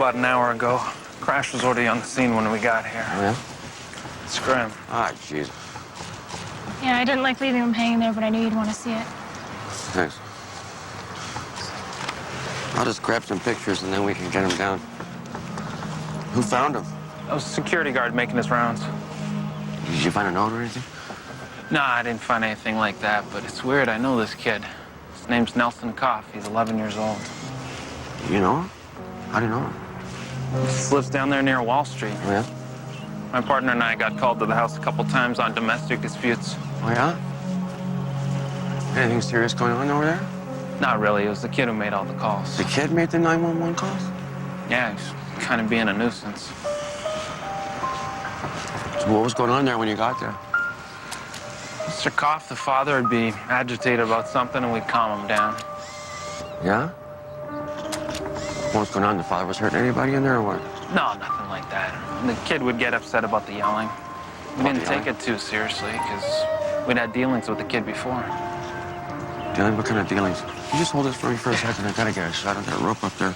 about an hour ago. Crash was already on the scene when we got here. Oh, yeah? It's grim. Ah, jeez. Yeah, I didn't like leaving him hanging there, but I knew you'd want to see it. Thanks. I'll just grab some pictures and then we can get him down. Who found him? That was a security guard making his rounds. Did you find a note or anything? Nah, I didn't find anything like that, but it's weird. I know this kid. His name's Nelson Koff. He's 11 years old. You know him? How do you know him? He just lives down there near Wall Street. Oh, yeah? My partner and I got called to the house a couple times on domestic disputes. Oh, yeah? Anything serious going on over there? Not really. It was the kid who made all the calls. The kid made the 911 calls? Yeah, he's kind of being a nuisance. So what was going on there when you got there? Mr. Koff, the father, would be agitated about something and we'd calm him down. Yeah? What was going on? The father was hurting anybody in there or what? No, nothing like that. The kid would get upset about the yelling. We didn't take it too seriously because we'd had dealings with the kid before. Dealing? What kind of dealings? You just hold this for me for a second. I gotta get a shot of that rope up there.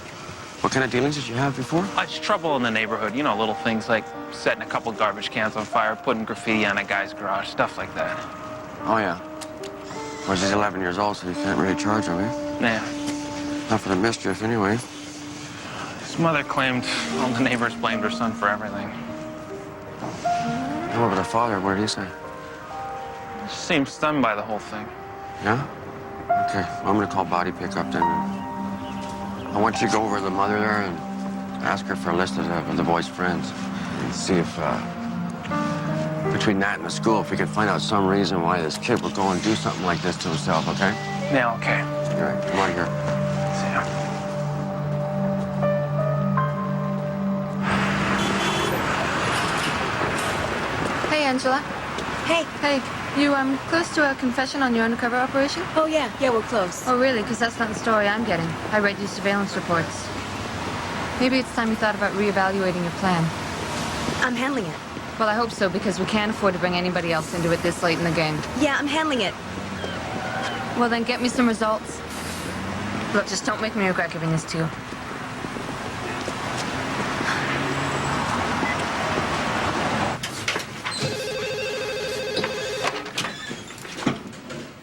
What kind of dealings did you have before? It's trouble in the neighborhood. You know, little things like setting a couple garbage cans on fire, putting graffiti on a guy's garage, stuff like that. Oh, yeah. Well, he's 11 years old, so you can't really charge him, eh? Yeah. Not for the mischief, anyway. His mother claimed all the neighbors blamed her son for everything. And what about the father? What did he say? He seemed stunned by the whole thing. Yeah? Okay. Well, I'm gonna call body pickup then. I want you to go over to the mother there and ask her for a list of the boy's friends and see if, between that and the school, if we can find out some reason why this kid would go and do something like this to himself, okay? Yeah, okay. All right, come on here. See ya. Hey, Angela. Hey. Hey, you, close to a confession on your undercover operation? Oh, yeah. Yeah, we're close. Oh, really? Because that's not the story I'm getting. I read your surveillance reports. Maybe it's time you thought about reevaluating your plan. I'm handling it. Well, I hope so, because we can't afford to bring anybody else into it this late in the game. Yeah, I'm handling it. Well, then get me some results. Look, just don't make me regret giving this to you.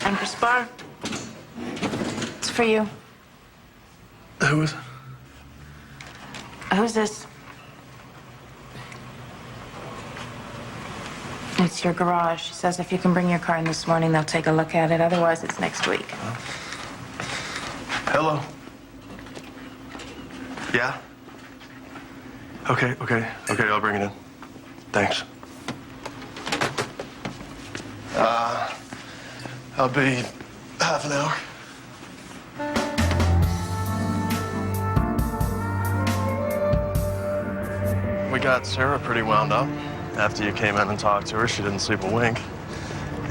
Anchor Spar. It's for you. Who is it? Who's this? It's your garage. She says if you can bring your car in this morning, they'll take a look at it. Otherwise, it's next week. Hello? Yeah? Okay, I'll bring it in. Thanks. I'll be half an hour. We got Sarah pretty wound up. After you came in and talked to her, she didn't sleep a wink.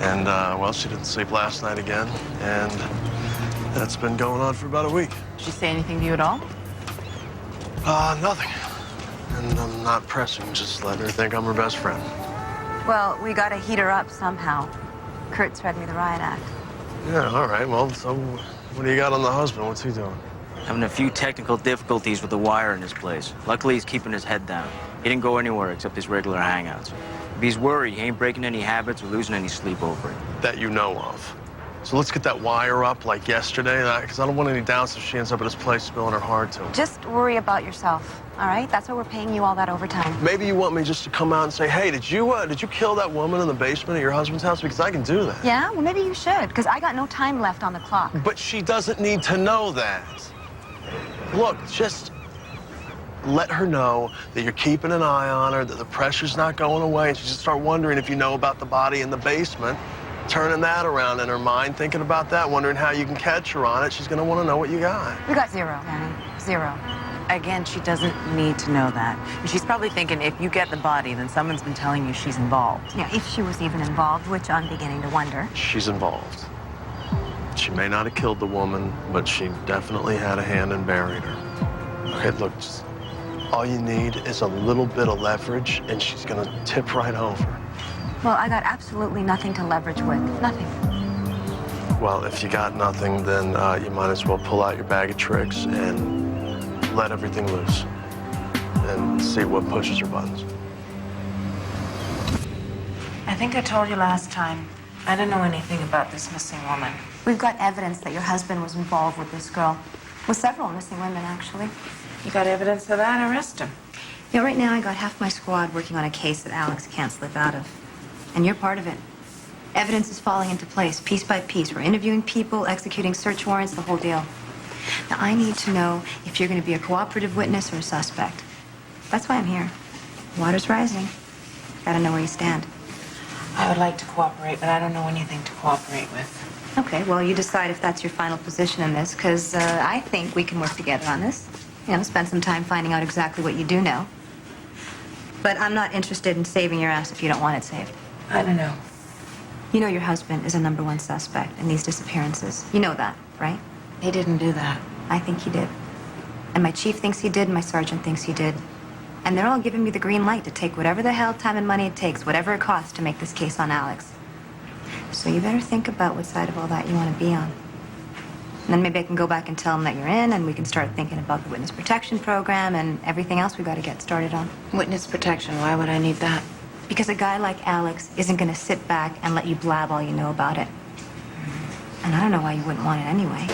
And, well, she didn't sleep last night again. And that's been going on for about a week. Did she say anything to you at all? Nothing. And I'm not pressing, just letting her think I'm her best friend. Well, we gotta heat her up somehow. Kurt's read me the riot act. Yeah, all right. Well, so what do you got on the husband? What's he doing? Having a few technical difficulties with the wire in his place. Luckily, he's keeping his head down. He didn't go anywhere except his regular hangouts. If he's worried, he ain't breaking any habits or losing any sleep over it. That you know of. So let's get that wire up like yesterday, because I don't want any doubts if she ends up at his place spilling her heart to him. Just worry about yourself, all right? That's why we're paying you all that overtime. Maybe you want me just to come out and say, hey, did you kill that woman in the basement at your husband's house? Because I can do that. Yeah? Well, maybe you should, because I got no time left on the clock. But she doesn't need to know that. Look, just let her know that you're keeping an eye on her, that the pressure's not going away, and she just start wondering if you know about the body in the basement, turning that around in her mind, thinking about that, wondering how you can catch her on it. She's gonna want to know what you got. We got zero, Danny. Zero. Again, she doesn't need to know that. And she's probably thinking if you get the body, then someone's been telling you she's involved. Yeah, if she was even involved, which I'm beginning to wonder. She's involved. She may not have killed the woman, but she definitely had a hand in burying her. Okay, look, just, all you need is a little bit of leverage, and she's gonna tip right over. Well, I got absolutely nothing to leverage with. Nothing. Well, if you got nothing, then you might as well pull out your bag of tricks and let everything loose. and see what pushes her buttons. I think I told you last time. I don't know anything about this missing woman. We've got evidence that your husband was involved with this girl. With several missing women, actually. You got evidence of that? Arrest him. Yeah, right now I got half my squad working on a case that Alex can't slip out of. And you're part of it. Evidence is falling into place, piece by piece. We're interviewing people, executing search warrants, the whole deal. Now, I need to know if you're going to be a cooperative witness or a suspect. That's why I'm here. Water's rising. Gotta know where you stand. I would like to cooperate, but I don't know anything to cooperate with. Okay, well, you decide if that's your final position in this, because I think we can work together on this. You know, spend some time finding out exactly what you do know. But I'm not interested in saving your ass if you don't want it saved. I don't know. You know your husband is a #1 suspect in these disappearances. You know that, right? He didn't do that. I think he did. And my chief thinks he did, and my sergeant thinks he did. And they're all giving me the green light to take whatever the hell time and money it takes, whatever it costs to make this case on Alex. So you better think about what side of all that you want to be on. And then maybe I can go back and tell them that you're in, and we can start thinking about the witness protection program and everything else we got to get started on. Witness protection, why would I need that? Because a guy like Alex isn't going to sit back and let you blab all you know about it. And I don't know why you wouldn't want it anyway.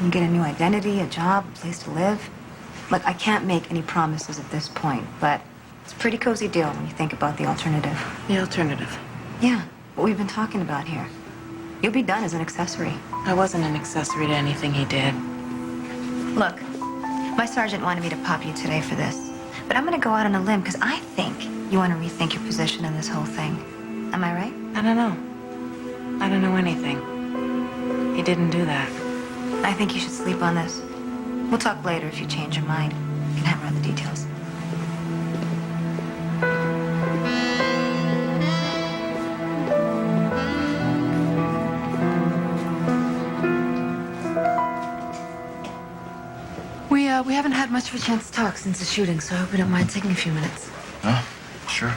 You get a new identity, a job, a place to live. Look, I can't make any promises at this point, but it's a pretty cozy deal when you think about the alternative. The alternative. Yeah, what we've been talking about here. You'll be done as an accessory. I wasn't an accessory to anything he did. Look, my sergeant wanted me to pop you today for this, but I'm going to go out on a limb because I think you want to rethink your position in this whole thing. Am I right? I don't know. I don't know anything. He didn't do that. I think you should sleep on this. We'll talk later if you change your mind. We can hammer out the details. We haven't had much of a chance to talk since the shooting, so I hope you don't mind taking a few minutes. Oh, sure.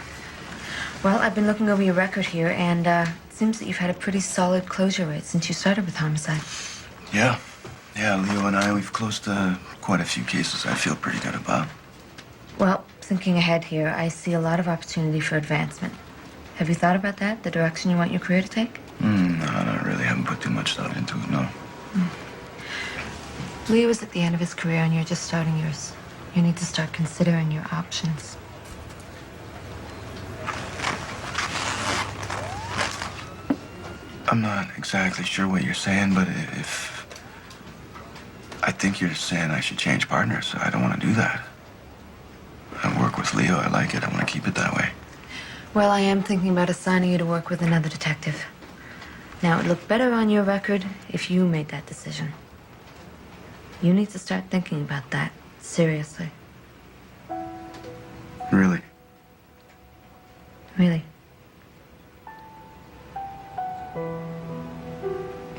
Well, I've been looking over your record here, and it seems that you've had a pretty solid closure rate since you started with homicide. Yeah. Yeah, Leo and I, we've closed quite a few cases I feel pretty good about. Well, thinking ahead here, I see a lot of opportunity for advancement. Have you thought about that, the direction you want your career to take? No, not really. Haven't put too much thought into it, no. Leo is at the end of his career, and you're just starting yours. You need to start considering your options. I'm not exactly sure what you're saying, but if... I think you're saying I should change partners. I don't want to do that. I work with Leo. I like it. I want to keep it that way. Well, I am thinking about assigning you to work with another detective. Now, it would look better on your record if you made that decision. You need to start thinking about that seriously. Really? Really.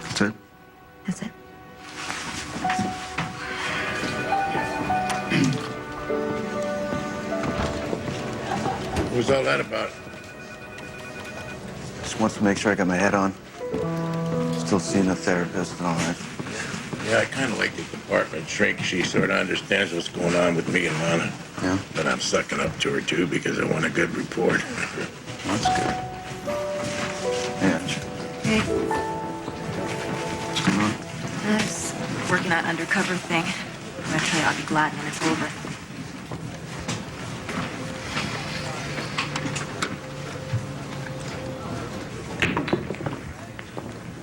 That's it? That's it. What was all that about? Just wants to make sure I got my head on. Still seeing a therapist and all that. Yeah, I kind of like the department shrink. She sort of understands what's going on with me and Lana. Yeah? But I'm sucking up to her, too, because I want a good report. That's good. Yeah, sure. Hey, What's going on? I was working that undercover thing. I'm gonna tell you, I'll be glad when it's over.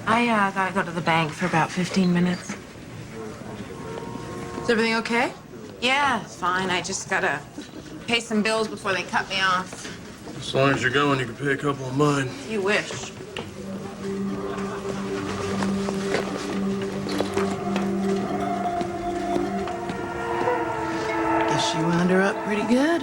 I gotta go to the bank for about 15 minutes. Is everything okay? Yeah, it's fine. I just gotta pay some bills before they cut me off. As long as you're going, you can pay a couple of mine. You wish. Guess you wound her up pretty good.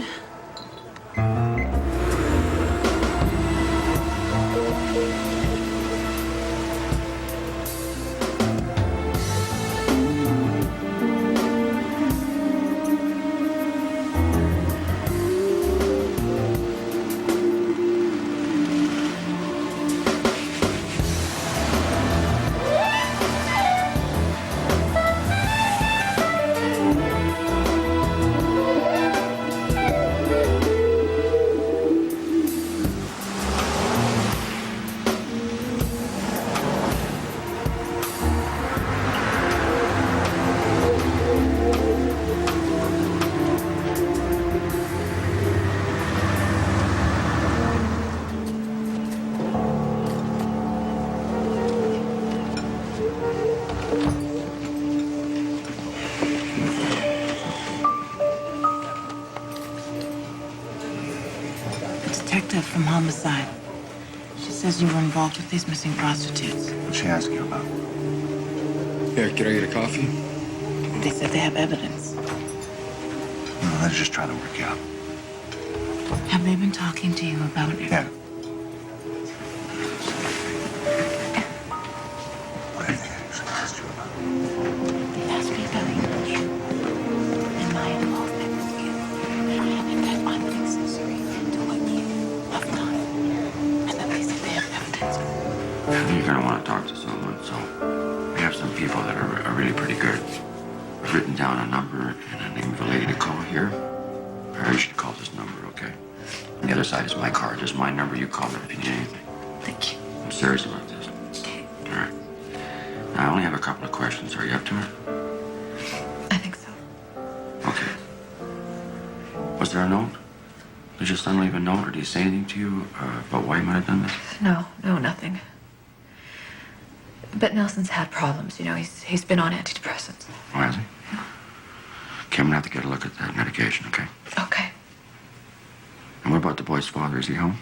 from homicide. She says you were involved with these missing prostitutes. What'd she ask you about? Yeah, can I get a coffee? They said they have evidence. No, they're just trying to work you out. Have they been talking to you about it? Yeah. What did they actually ask you about? They asked me about you and my involvement with you. And that I'm an accessory to what you have done. And that they said they have evidence. I think you're gonna want to talk to someone, so we have some people that are really pretty good. I've written down a number and a name of a lady to call here. I urge you to call this number, okay? On the other side is my card. There's my number. You call it if you need anything. Thank you. I'm serious about this. Okay. All right. Now, I only have a couple of questions. Are you up to it? I think so. Okay. Was there a note? Did your son leave a note, or did he say anything to you about why he might have done this? No, nothing. But Nelson's had problems, you know. He's been on antidepressants. Oh, has he? Okay, I'm gonna have to get a look at that medication, okay? Okay. And what about the boy's father? Is he home?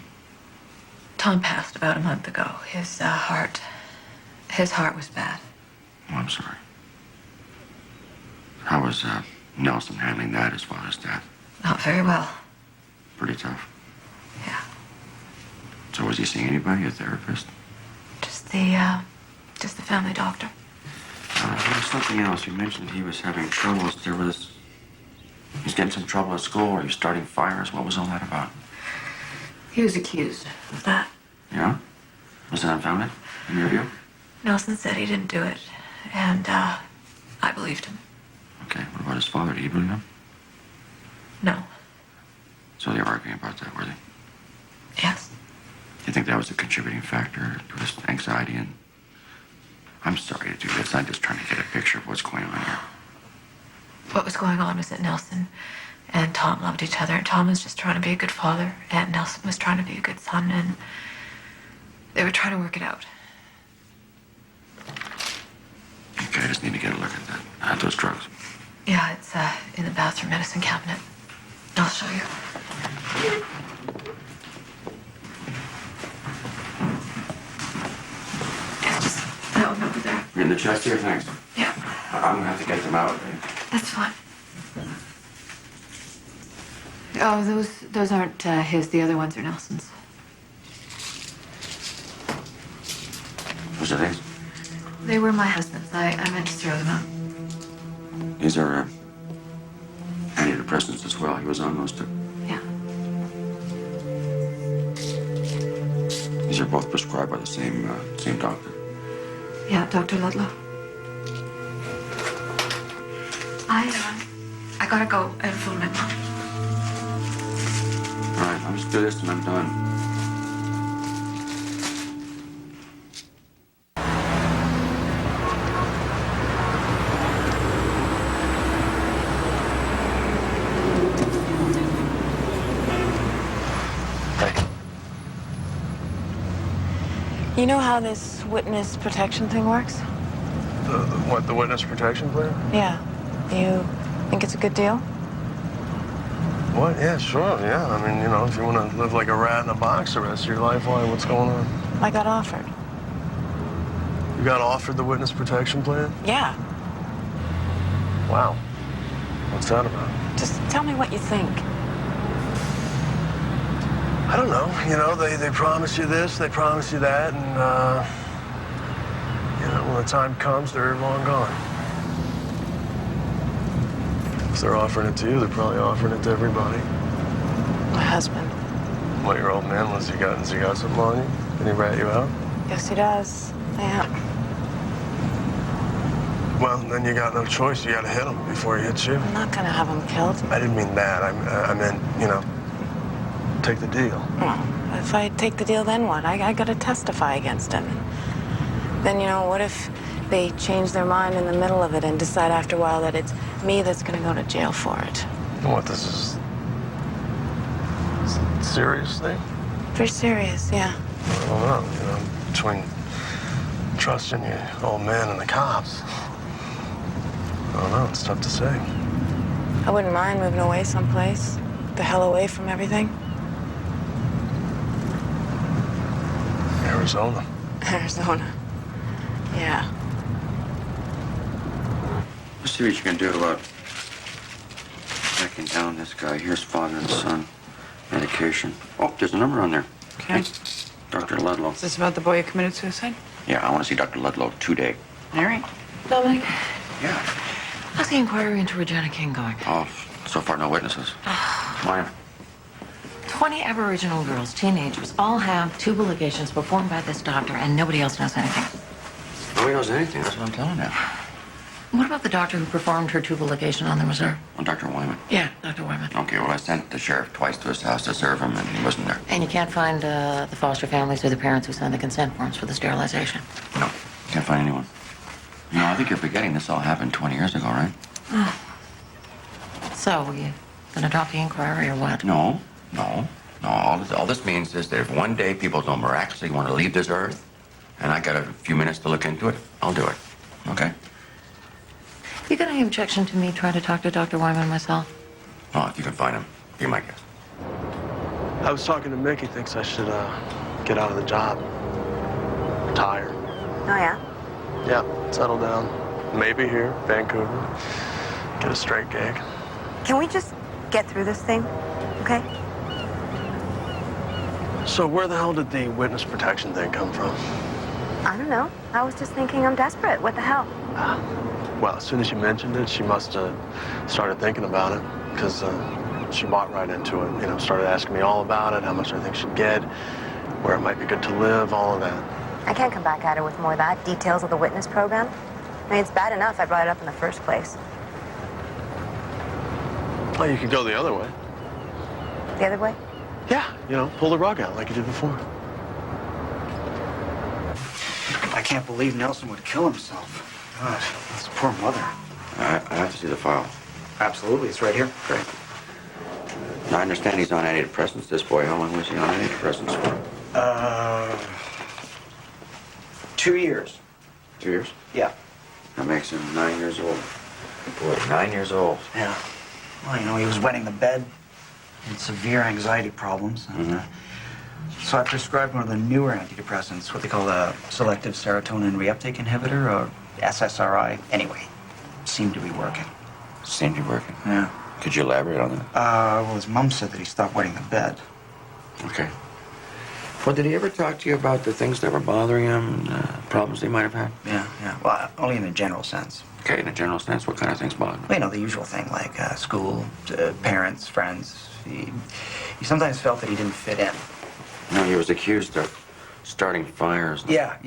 Tom passed about a month ago. His heart was bad. Oh, I'm sorry. How was Nelson handling that, his father's death? Not very well. Pretty tough. Yeah. So was he seeing anybody, a therapist? Just the family doctor. There was something else. You mentioned he was having troubles. He's getting some trouble at school, or he's starting fires. What was all that about? He was accused of that. Yeah? Was it unfounded, in your view? Nelson said he didn't do it, and I believed him. Okay, what about his father? Did he believe him? No. So they were arguing about that, were they? Yes. Do you think that was a contributing factor to his anxiety? And I'm sorry to do this. I'm just trying to get a picture of what's going on here. What was going on was that Nelson and Tom loved each other, and Tom was just trying to be a good father, and Nelson was trying to be a good son, and they were trying to work it out. Okay, I just need to get a look at that. Those drugs. Yeah, it's in the bathroom medicine cabinet. I'll show you. It's just that one over there. In the chest here? Thanks. Yeah, I'm gonna have to get them out. that's fine. Oh, those aren't his. The other ones are Nelson's. Those are these? They were my husband's. I meant to throw them out. These are antidepressants as well. He was on those too. Yeah. These are both prescribed by the same doctor. Yeah, Dr. Ludlow. I gotta go and phone my mom. All right, I'll just do this and I'm done. You know how this witness protection thing works? The witness protection plan? Yeah. You think it's a good deal? What? Yeah, sure, yeah. I mean, you know, if you want to live like a rat in a box the rest of your life, why? What's going on? I got offered. You got offered the witness protection plan? Yeah. Wow. What's that about? Just tell me what you think. I don't know. You know, they promise you this, they promise you that, and, you know, when the time comes, they're long gone. If they're offering it to you, they're probably offering it to everybody. My husband. What, your old man, has he got something on you? Can he rat you out? Yes, he does. Yeah. Well, then you got no choice. You got to hit him before he hits you. I'm not gonna have him killed. I didn't mean that. I meant, you know, take the deal. Well, if I take the deal, then what? I gotta testify against him. Then, you know, what if they change their mind in the middle of it and decide after a while that it's me that's gonna go to jail for it? What, this is a serious thing? Pretty serious, yeah. I don't know, you know, between trusting your old man and the cops. I don't know, it's tough to say. I wouldn't mind moving away someplace. The hell away from everything. Arizona. Arizona. Yeah. Let's see what you can do about tracking down this guy. Here's father and son. Medication. Oh, there's a number on there. Okay. Dr. Ludlow. Is this about the boy who committed suicide? Yeah, I want to see Dr. Ludlow today. All right. Dominic, Yeah. how's the inquiry into Regina King going? Oh, so far no witnesses. Why? 20 Aboriginal girls, teenagers, all have tubal ligations performed by this doctor, and nobody else knows anything. Nobody knows anything. That's what I'm telling you. What about the doctor who performed her tubal ligation on the reserve? Well, Dr. Wyman. Yeah, Dr. Wyman. Okay, well, I sent the sheriff twice to his house to serve him, and he wasn't there. And you can't find the foster families or the parents who signed the consent forms for the sterilization? No, can't find anyone. You know, I think you're forgetting this all happened 20 years ago, right? So, you gonna drop the inquiry or what? No. All this means is that if one day people don't miraculously want to leave this earth, and I got a few minutes to look into it, I'll do it. Okay? You got any objection to me trying to talk to Dr. Wyman myself? Oh, if you can find him, be my guest. I was talking to Mick. He thinks I should get out of the job. Retire. Oh, yeah? Yeah, settle down. Maybe here, Vancouver. Get a straight gig. Can we just get through this thing, okay? So where the hell did the witness protection thing come from? I don't know. I was just thinking I'm desperate. What the hell? Well, as soon as you mentioned it, she must have started thinking about it, because she bought right into it. You know, started asking me all about it, how much I think she'd get, where it might be good to live, all of that. I can't come back at her with more of that. Details of the witness program. I mean, it's bad enough I brought it up in the first place. Well, you could go the other way. The other way? Yeah, you know, pull the rug out like you did before. I can't believe Nelson would kill himself. God, his poor mother. I have to see the file. Absolutely, it's right here. Great. Now, I understand he's on antidepressants, this boy. How long was he on antidepressants for? 2 years. 2 years? Yeah. That makes him 9 years old. Boy, 9 years old. Yeah. Well, you know, he was wetting the bed, had severe anxiety problems. And, so I prescribed one of the newer antidepressants, what they call a selective serotonin reuptake inhibitor, or SSRI. Anyway, seemed to be working. Seemed to be working? Yeah. Could you elaborate on that? Well, his mom said that he stopped wetting the bed. Okay. Well, did he ever talk to you about the things that were bothering him, problems he might have had? Yeah. Well, only in a general sense. Okay, in a general sense, what kind of things bother him? Well, you know, the usual thing, like school, parents, friends. He sometimes felt that he didn't fit in. No, he was accused of starting fires. Yeah.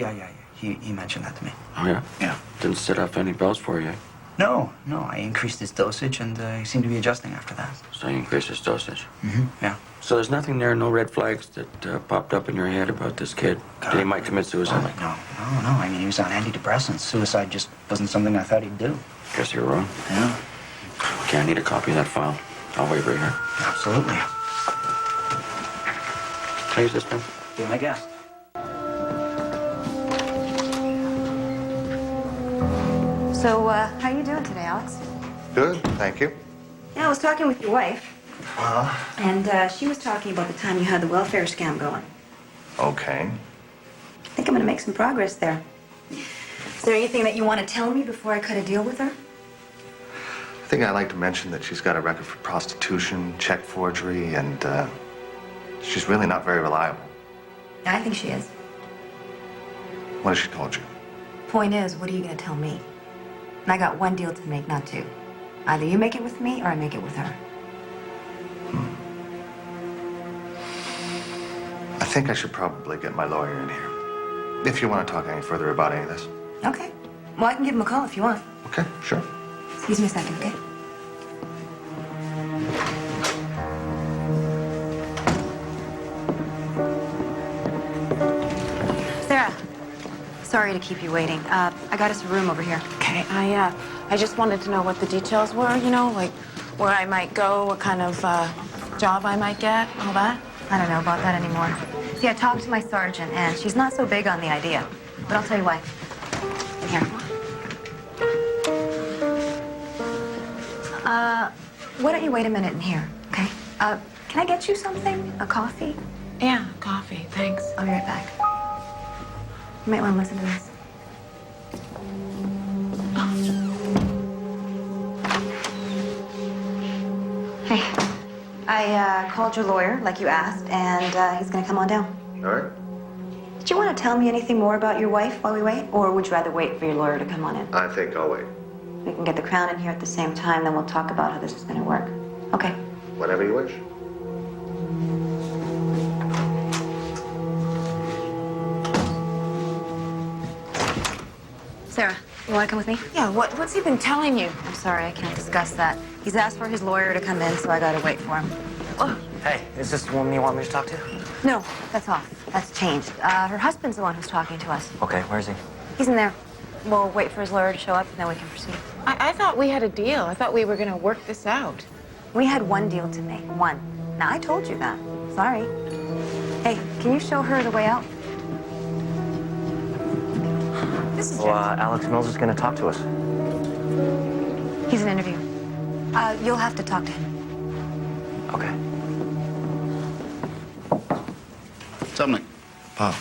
He mentioned that to me. Oh, yeah? Yeah. Didn't set off any bells for you? No. I increased his dosage, and he seemed to be adjusting after that. So you increased his dosage? Yeah. So there's nothing there, no red flags that popped up in your head about this kid? That he might commit suicide? No. I mean, he was on antidepressants. Suicide just wasn't something I thought he'd do. Guess you're wrong. Yeah. Okay, I need a copy of that file. I'll wait right here. Absolutely. Can I use this pen? Be my guest. So, how you doing today, Alex? Good, thank you. Yeah, I was talking with your wife. And she was talking about the time you had the welfare scam going. Okay. I think I'm gonna make some progress there. Is there anything that you want to tell me before I cut a deal with her? I think I'd like to mention that she's got a record for prostitution, check forgery, and she's really not very reliable. I think she is. What has she told you? Point is, what are you gonna tell me? And I got one deal to make, not two. Either you make it with me or I make it with her. I think I should probably get my lawyer in here. If you want to talk any further about any of this. Okay. Well, I can give him a call if you want. Okay, sure. Excuse me a second, okay? Sarah, sorry to keep you waiting. I got us a room over here. Okay, I just wanted to know what the details were, you know, like where I might go, what kind of job I might get, all that. I don't know about that anymore. See, I talked to my sergeant, and she's not so big on the idea. But I'll tell you why. Here. Why don't you wait a minute in here, okay? Can I get you something? A coffee? Yeah, coffee, thanks. I'll be right back. You might want to listen to this. Hey, I called your lawyer, like you asked, and he's gonna come on down. All right. Did you want to tell me anything more about your wife while we wait? Or would you rather wait for your lawyer to come on in? I think I'll wait. We can get the Crown in here at the same time, then we'll talk about how this is gonna work. Okay. Whatever you wish. Sarah, you want to come with me? Yeah, what's he been telling you? I'm sorry, I can't discuss that. He's asked for his lawyer to come in, so I gotta wait for him. Oh, Hey, is this the woman you want me to talk to? No, that's off. That's changed. Her husband's the one who's talking to us. Okay, where is he? He's in there. We'll wait for his lawyer to show up, and then we can proceed. I thought we had a deal. I thought we were gonna work this out. We had one deal to make. One. Now, I told you that. Sorry. Hey, can you show her the way out? This is Alex Mills is going to talk to us. He's an interview. You'll have to talk to him. Okay. Dominic. Pop.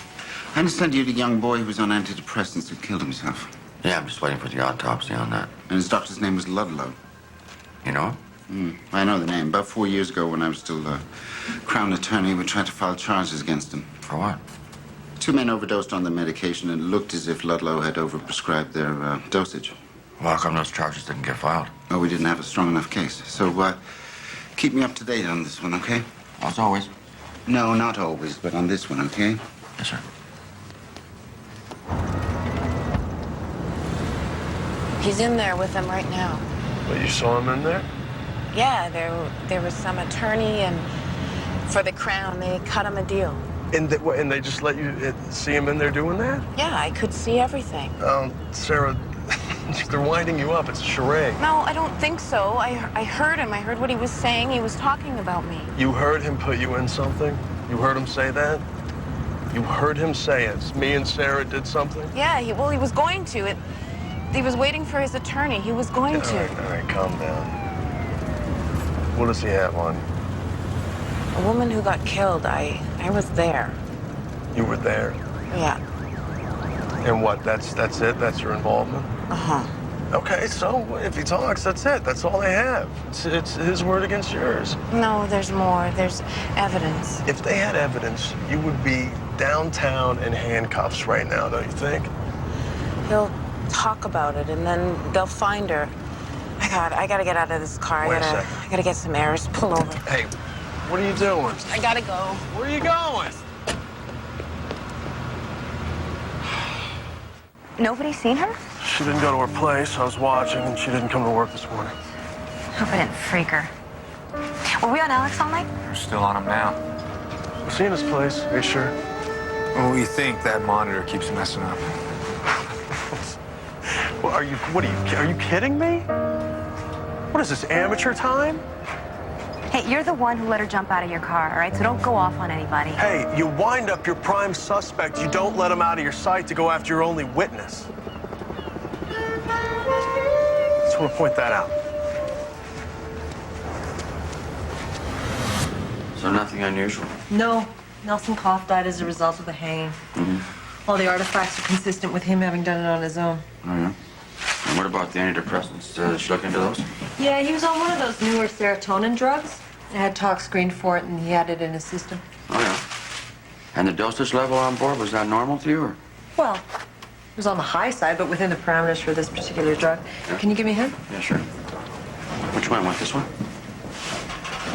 I understand you're the young boy who was on antidepressants who killed himself. Yeah, I'm just waiting for the autopsy on that. And his doctor's name was Ludlow. You know? I know the name. About 4 years ago, when I was still a Crown attorney, we tried to file charges against him. For what? 2 men overdosed on the medication, and it looked as if Ludlow had overprescribed their dosage. Well, how come those charges didn't get filed? Oh, we didn't have a strong enough case. So, keep me up to date on this one, okay? As always. No, not always, but on this one, okay? Yes, sir. He's in there with them right now. But you saw him in there? Yeah, there was some attorney, and for the Crown, they cut him a deal. And they just let you see him in there doing that? Yeah, I could see everything. Sarah, they're winding you up. It's a charade. No, I don't think so. I heard him. I heard what he was saying. He was talking about me. You heard him put you in something? You heard him say that? You heard him say it. Me and Sarah did something? Yeah, he was going to. He was waiting for his attorney. He was going to. All right, calm down. What does he have on you? A woman who got killed. I was there. You were there? Yeah. And what, that's it? That's your involvement? Uh-huh. Okay, so if he talks, that's it. That's all they have. It's his word against yours. No, there's more. There's evidence. If they had evidence, you would be downtown in handcuffs right now, don't you think? He'll talk about it, and then they'll find her. I gotta get out of this car. Wait a second. I gotta get some air. Just pull over. Hey, what are you doing? I gotta go. Where are you going? Nobody's seen her? She didn't go to her place. I was watching, and she didn't come to work this morning. Hope I didn't freak her. Were we on Alex all night? We're still on him now. I've seen his place. Are you sure? Well, we think that monitor keeps messing up. Well, are you kidding me? What is this, amateur time? Hey, you're the one who let her jump out of your car, all right? So don't go off on anybody. Hey, you wind up your prime suspect. You don't let him out of your sight to go after your only witness. Just want to point that out. So nothing unusual? No. Nelson Koff died as a result of the hanging. All the artifacts are consistent with him having done it on his own. Oh, yeah? And what about the antidepressants? Did you look into those? Yeah, he was on one of those newer serotonin drugs. It had tox screened for it, and he had it in his system. Oh, yeah. And the dosage level on board, was that normal to you, or? Well, it was on the high side, but within the parameters for this particular drug. Yeah. Can you give me a hint? Yeah, sure. Which one? Want this one?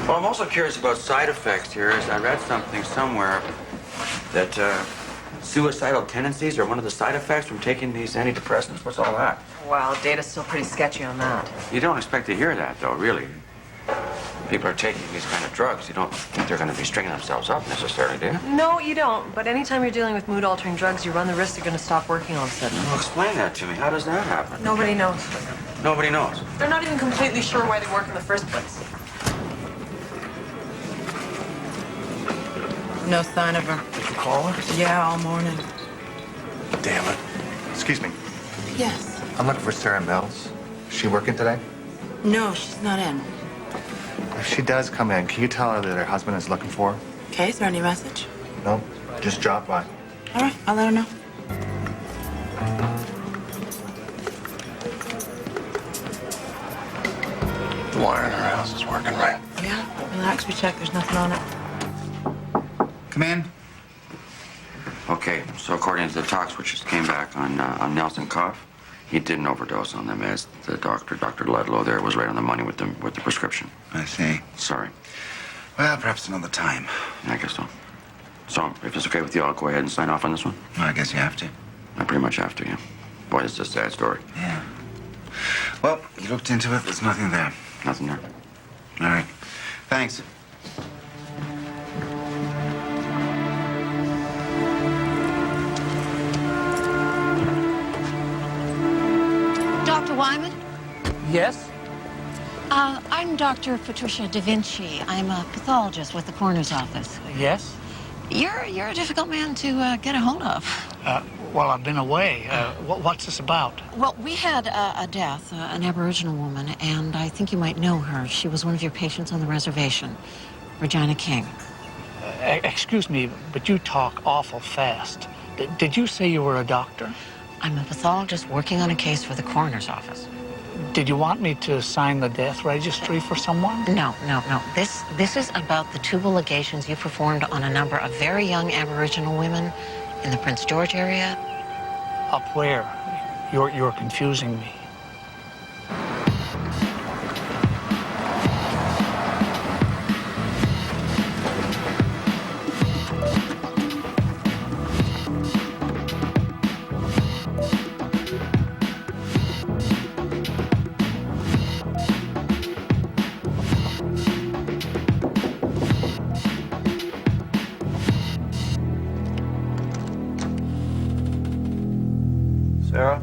Well, I'm also curious about side effects here. As I read something somewhere that suicidal tendencies are one of the side effects from taking these antidepressants. What's all that? Wow, data's still pretty sketchy on that. You don't expect to hear that, though, really. People are taking these kind of drugs. You don't think they're going to be stringing themselves up necessarily, do you? No, you don't. But anytime you're dealing with mood-altering drugs, you run the risk they're going to stop working all of a sudden. Well, explain that to me. How does that happen? Nobody knows. Nobody knows. They're not even completely sure why they work in the first place. No sign of her. Did you call her? Yeah, all morning. Damn it. Excuse me. Yes. I'm looking for Sarah Mills. Is she working today? No, she's not in. If she does come in, can you tell her that her husband is looking for her? Okay, is there any message? No? Just drop by. All right, I'll let her know. The wire in her house is working right. Yeah, relax, we checked. There's nothing on it. Come in. Okay, so according to the tox, which just came back on Nelson Cough, he didn't overdose on them, as the doctor, Dr. Ludlow there, was right on the money with the prescription. I see. Sorry. Well, perhaps another time. I guess so. So, if it's okay with you, I'll go ahead and sign off on this one. Well, I guess you have to. I pretty much have to, yeah. Boy, it's just a sad story. Yeah. Well, you looked into it. There's nothing there. Nothing there. All right. Thanks. Dr. Wyman? Yes? I'm Dr. Patricia Da Vinci. I'm a pathologist with the coroner's office. Yes? You're a difficult man to get a hold of. Well, I've been away. What's this about? Well, we had a death, an Aboriginal woman, and I think you might know her. She was one of your patients on the reservation, Regina King. Excuse me, but you talk awful fast. Did you say you were a doctor? I'm a pathologist working on a case for the coroner's office. Did you want me to sign the death registry for someone? No. This is about the tubal ligations you performed on a number of very young Aboriginal women in the Prince George area. Up where? You're confusing me. Sarah?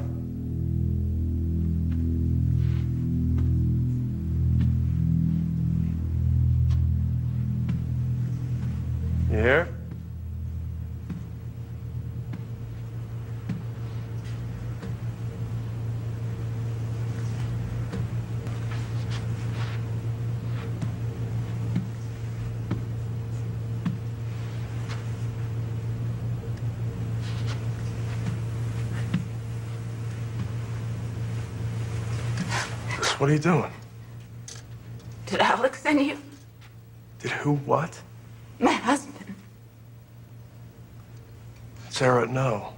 You here? What are you doing? Did Alex send you? Did who what? My husband. Sarah, no.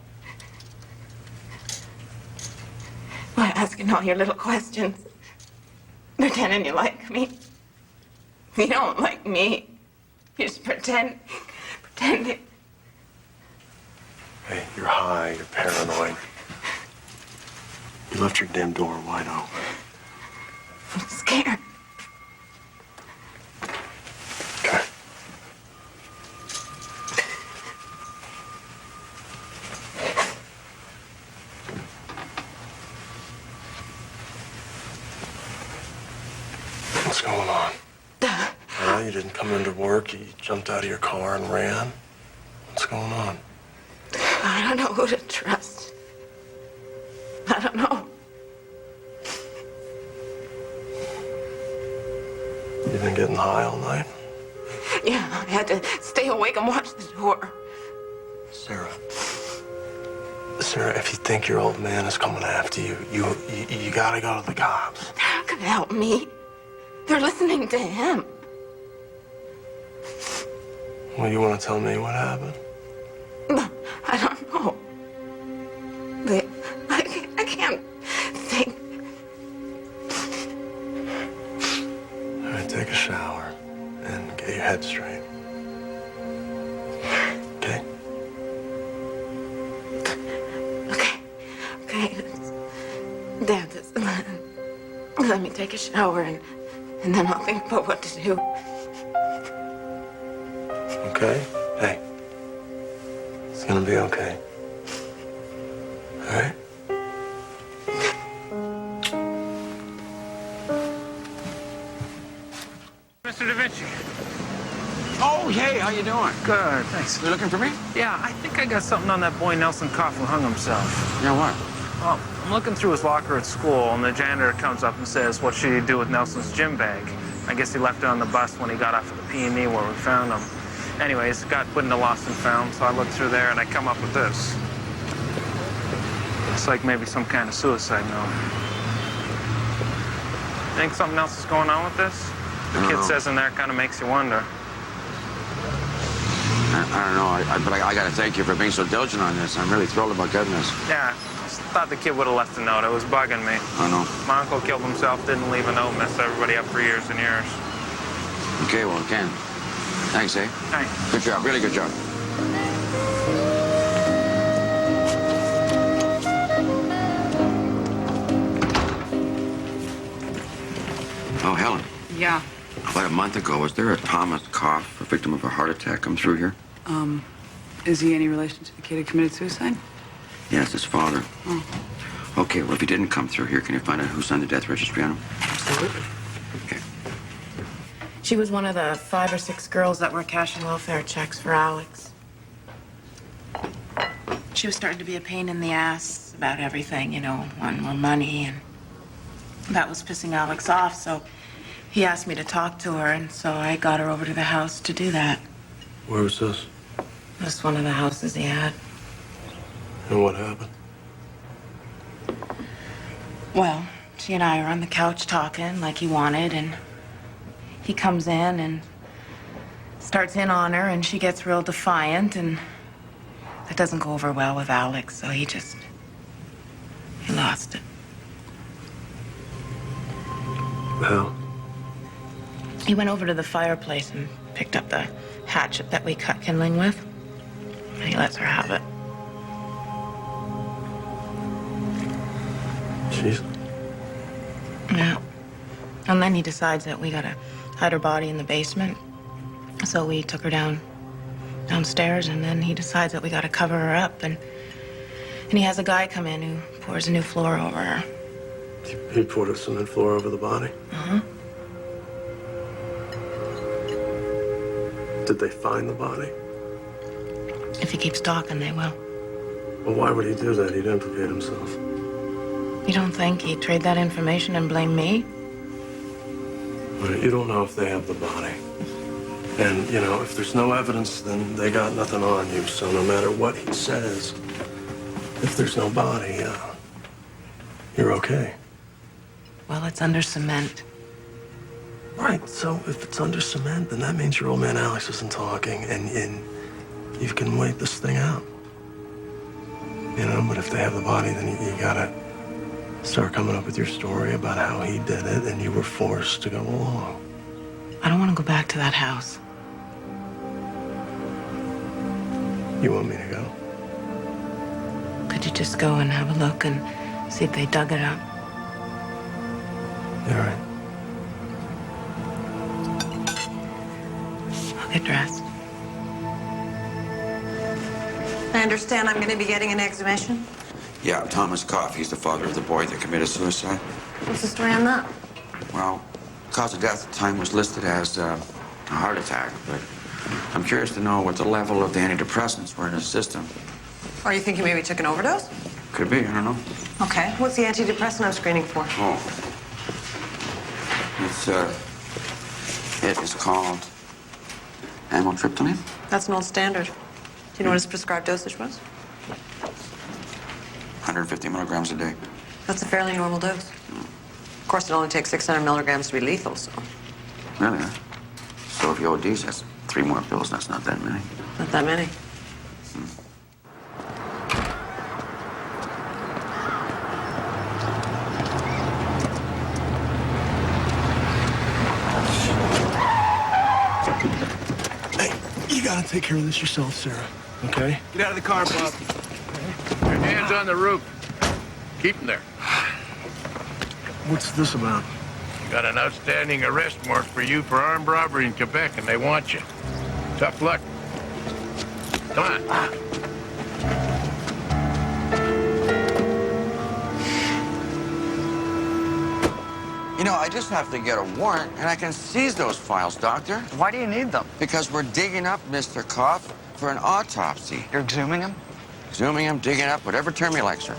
Why asking all your little questions? Pretending you like me. You don't like me. You just pretending. Hey, you're high, you're paranoid. You left your damn door wide open. I'm scared. Okay. What's going on? You didn't come into work, you jumped out of your car and ran. What's going on? I don't know who to trust. I don't know. You been getting high all night? Yeah, I had to stay awake and watch the door. Sarah, if you think your old man is coming after you, you gotta go to the cops. They're not gonna help me. They're listening to him. Well, you want to tell me what happened? No, I don't know. I can't think. All right, take a shower and get your head straight. Okay? Okay. Dad, let me take a shower and then I'll think about what to do. Okay? Hey. It's gonna be okay. All right? Mr. Da Vinci. Oh, hey, how you doing? Good, thanks. You looking for me? Yeah, I think I got something on that boy Nelson Cough who hung himself. Yeah, what? Well, I'm looking through his locker at school, and the janitor comes up and says, what should he do with Nelson's gym bag? I guess he left it on the bus when he got off of the P&E where we found him. Anyways, it got put into lost and found, so I looked through there and I come up with this. Looks like maybe some kind of suicide note. Think something else is going on with this? The kid says in there kind of makes you wonder. I don't know, but I gotta thank you for being so diligent on this. I'm really thrilled about getting this. Yeah, just thought the kid would have left a note. It was bugging me. I know. My uncle killed himself, didn't leave a note, messed everybody up for years and years. Okay, well, Ken. Thanks, eh? Thanks. Good job, really good job. Oh, Helen. Yeah. About a month ago, was there a Thomas Koff, a victim of a heart attack, come through here? Is he any relation to the kid who committed suicide? Yes, his father. Oh. Okay, well, if he didn't come through here, can you find out who signed the death registry on him? Absolutely. Okay. She was one of the 5 or 6 girls that were cashing welfare checks for Alex. She was starting to be a pain in the ass about everything, you know, wanting more money, and that was pissing Alex off, so he asked me to talk to her, and so I got her over to the house to do that. Where was this? Just one of the houses he had. And what happened? Well, she and I are on the couch talking like he wanted, and he comes in and starts in on her, and she gets real defiant, and that doesn't go over well with Alex, so he lost it. How? He went over to the fireplace and picked up the hatchet that we cut kindling with, and he lets her have it. Jeez. Yeah. And then he decides that we gotta hide her body in the basement. So we took her downstairs, and then he decides that we gotta cover her up, and he has a guy come in who pours a new floor over her. He poured a cement floor over the body? Uh-huh. Did they find the body? If he keeps talking, they will. Well, why would he do that? He'd implicate himself. You don't think he'd trade that information and blame me? Right, you don't know if they have the body. And, you know, if there's no evidence, then they got nothing on you. So no matter what he says, if there's no body, you're okay. Well, it's under cement. Right, so if it's under cement, then that means your old man Alex isn't talking, and you can wait this thing out. You know, but if they have the body, then you gotta start coming up with your story about how he did it, and you were forced to go along. I don't want to go back to that house. You want me to go? Could you just go and have a look and see if they dug it up? All right. I'll get dressed. I understand I'm going to be getting an exhibition. Yeah, Thomas Koff. He's the father of the boy that committed suicide. What's the story on that? Well, cause of death at the time was listed as a heart attack, but I'm curious to know what the level of the antidepressants were in his system. Are you thinking maybe he took an overdose? Could be, I don't know. Okay. What's the antidepressant I'm screening for? Oh. It is called amitriptyline. That's an old standard. Do you know what his prescribed dosage was? 150 milligrams a day. That's a fairly normal dose. Of course, it only takes 600 milligrams to be lethal, so Really? Huh? So if he ODs, that's 3 more pills. That's not that many. not that many. Hey, you gotta take care of this yourself, Sarah, okay? Get out of the car, Bob. Your hands on the roof. Keep them there. What's this about? Got an outstanding arrest warrant for you for armed robbery in Quebec, and they want you. Tough luck. Come on. You know, I just have to get a warrant, and I can seize those files, Doctor. Why do you need them? Because we're digging up Mr. Koff for an autopsy. You're exhuming him? Exhuming him, digging up, whatever term you like, sir.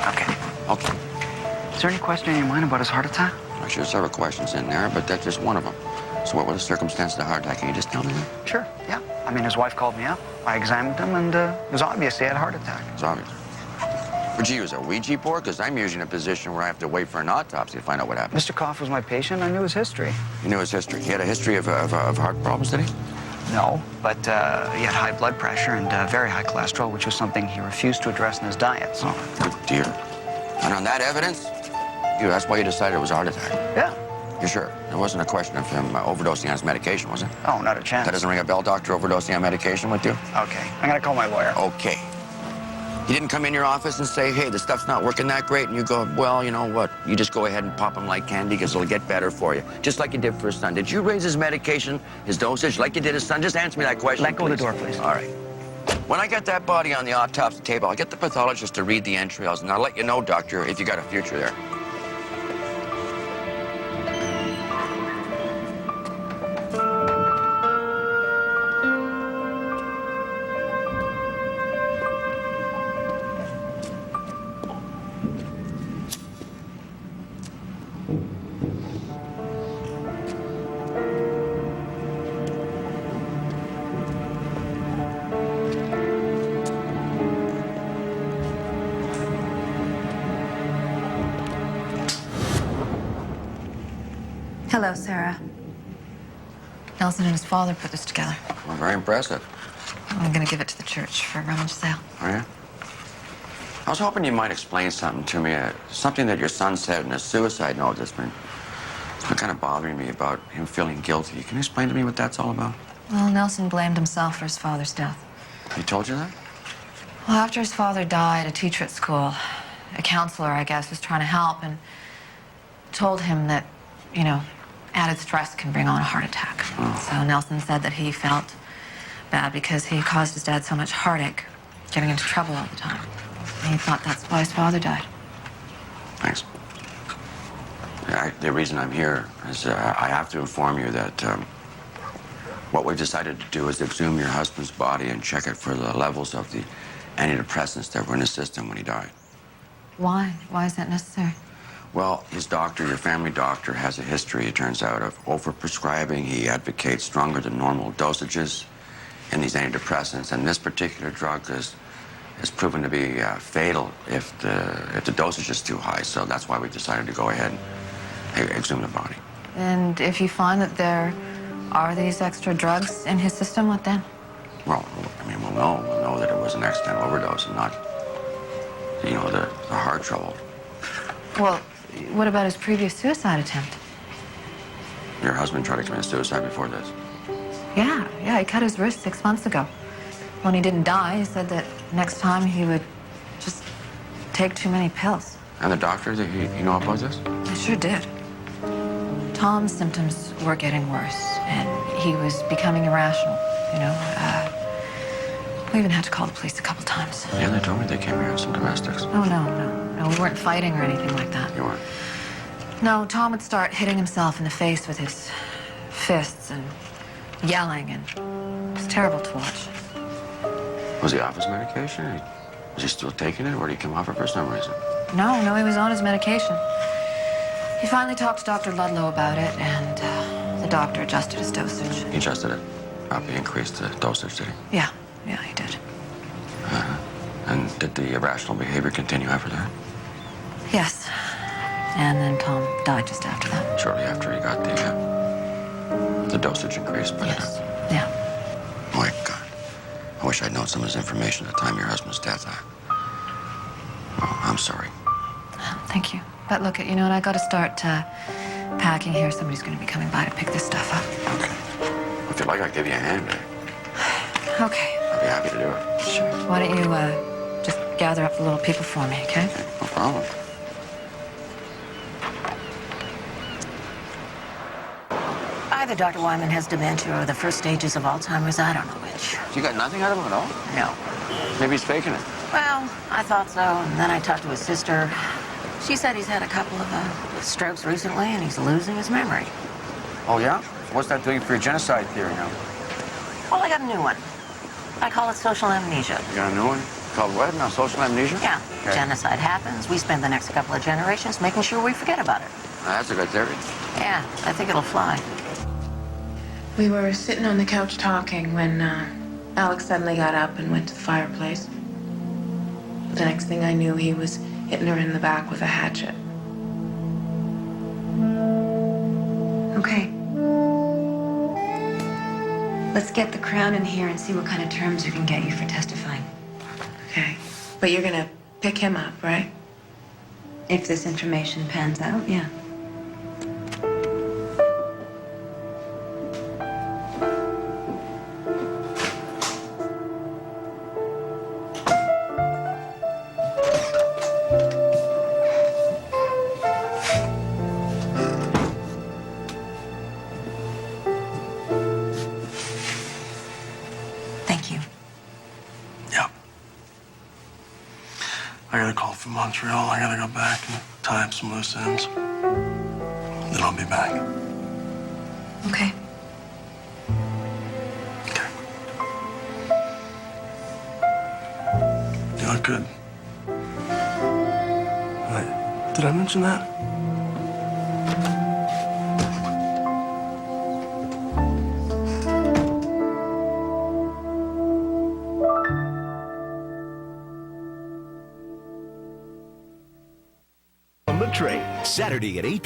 Okay. Okay. Is there any question in your mind about his heart attack? I'm sure several questions in there, but that's just one of them. So what were the circumstances of the heart attack? Can you just tell me that? Sure, yeah. I mean, his wife called me up. I examined him, and it was obvious he had a heart attack. It's obvious. Would you use a Ouija board? Because I'm usually in a position where I have to wait for an autopsy to find out what happened. Mr. Koff was my patient. I knew his history. You knew his history. He had a history of heart problems, did he? No, but he had high blood pressure and very high cholesterol, which was something he refused to address in his diet. So. Oh, good dear. And on that evidence, that's why you decided it was a heart attack? Yeah. You're sure? It wasn't a question of him overdosing on his medication, was it? Oh, not a chance. That doesn't ring a bell, doctor, overdosing on medication with you? Okay. I'm going to call my lawyer. Okay. He didn't come in your office and say, hey, the stuff's not working that great, and you go, well, you know what? You just go ahead and pop him like candy because it'll get better for you. Just like you did for his son. Did you raise his medication, his dosage, like you did his son? Just answer me that question, Let go of the please. door, please. All right. When I get that body on the autopsy table, I'll get the pathologist to read the entrails, and I'll let you know, doctor, if you got a future there. Hello, Sarah. Nelson and his father put this together. Well, very impressive. I'm gonna give it to the church for a rummage sale. Oh, yeah? I was hoping you might explain something to me, something that your son said in a suicide note it's been kind of bothering me about him feeling guilty. Can you explain to me what that's all about? Well, Nelson blamed himself for his father's death. He told you that? Well, after his father died, a teacher at school, a counselor, I guess, was trying to help and told him that, you know, added stress can bring on a heart attack. So Nelson said that he felt bad because he caused his dad so much heartache, getting into trouble all the time. And he thought that's why his father died. Thanks. The reason I'm here is I have to inform you that what we've decided to do is exhume your husband's body and check it for the levels of the antidepressants that were in his system when he died. Why? Why is that necessary? Well, his doctor, your family doctor, has a history, it turns out, of overprescribing. He advocates stronger than normal dosages in these antidepressants, and this particular drug is proven to be fatal if the dosage is too high. So that's why we decided to go ahead and exhume the body. And if you find that there are these extra drugs in his system, what then? Well, I mean, we'll know that it was an accidental overdose and not, you know, the heart trouble. Well, what about his previous suicide attempt? Your husband tried to commit suicide before this. Yeah, he cut his wrist 6 months ago. When he didn't die, he said that next time he would just take too many pills. And the doctor, did he know about this? He sure did. Tom's symptoms were getting worse, and he was becoming irrational, you know. We even had to call the police a couple times. Yeah, they told me they came here with some domestics. Oh, no, we weren't fighting or anything like that. You weren't? No, Tom would start hitting himself in the face with his fists and yelling, and it was terrible to watch. Was he off his medication? Was he still taking it, or did he come off it for some reason? No, he was on his medication. He finally talked to Dr. Ludlow about it, and the doctor adjusted his dosage. He adjusted it? Probably increased the dosage, did he? Yeah, he did. And did the irrational behavior continue after that? Yes. And then Tom died just after that. Shortly after he got the dosage increased by Yes. Yeah. My God. I wish I'd known some of this information at the time of your husband's death. Well, I'm sorry. Thank you. But look, you know what? I got to start packing here. Somebody's going to be coming by to pick this stuff up. Okay. If you'd like, I'll give you a hand. Okay. I'd be happy to do it. Sure. Why don't you just gather up the little people for me, okay? No problem. Either Dr. Wyman has dementia or the first stages of Alzheimer's. I don't know which. You got nothing out of him at all? No. Maybe he's faking it. Well, I thought so, and then I talked to his sister. She said he's had a couple of strokes recently, and he's losing his memory. Oh, yeah? What's that doing for your genocide theory now? Well, I got a new one. I call it social amnesia. You got a new one? Called what now? Social amnesia? Yeah. Okay. Genocide happens. We spend the next couple of generations making sure we forget about it. That's a good theory. Yeah, I think it'll fly. We were sitting on the couch talking when Alex suddenly got up and went to the fireplace. The next thing I knew, he was hitting her in the back with a hatchet. Okay. Let's get the Crown in here and see what kind of terms we can get you for testifying. Okay. But you're gonna pick him up, right? If this information pans out, yeah. Thank you. Yep. I got a call from Montreal. I gotta go back and tie up some loose ends. Then I'll be back. Okay. You look good. Wait, did I mention that? On the Train, Saturday at 8.